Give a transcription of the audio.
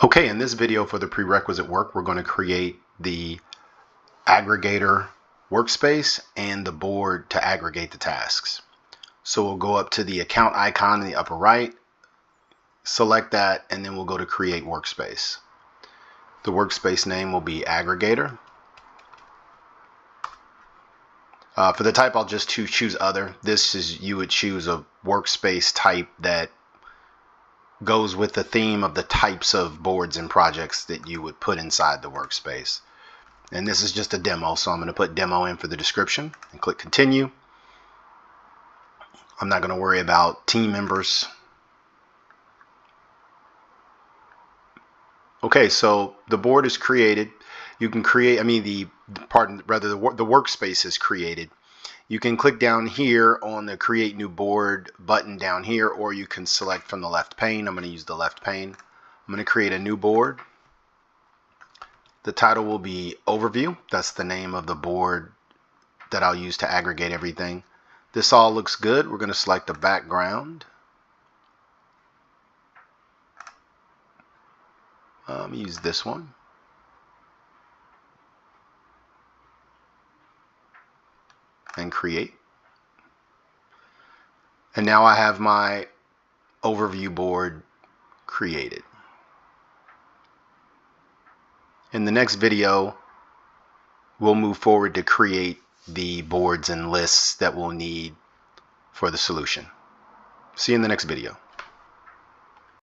Okay, in this video for the prerequisite work, we're going to create the aggregator workspace and the board to aggregate the tasks. So we'll go up to the account icon in the upper right, select that, and then we'll go to create workspace. The workspace name will be aggregator. For the type, I'll just choose other. This is, you would choose a workspace type that goes with the theme of the types of boards and projects that you would put inside the workspace. And this is just a demo, so I'm going to put demo in for the description and click continue. I'm not going to worry about team members. Okay, so the board is created. You can create, the workspace is created. You can click down here on the create new board button down here, or you can select from the left pane. I'm going to use the left pane. I'm going to create a new board. The title will be overview. That's the name of the board that I'll use to aggregate everything. This all looks good. We're going to select the background. Use this one. And create. And now I have my overview board created. In the next video, we'll move forward to create the boards and lists that we'll need for the solution. See you in the next video.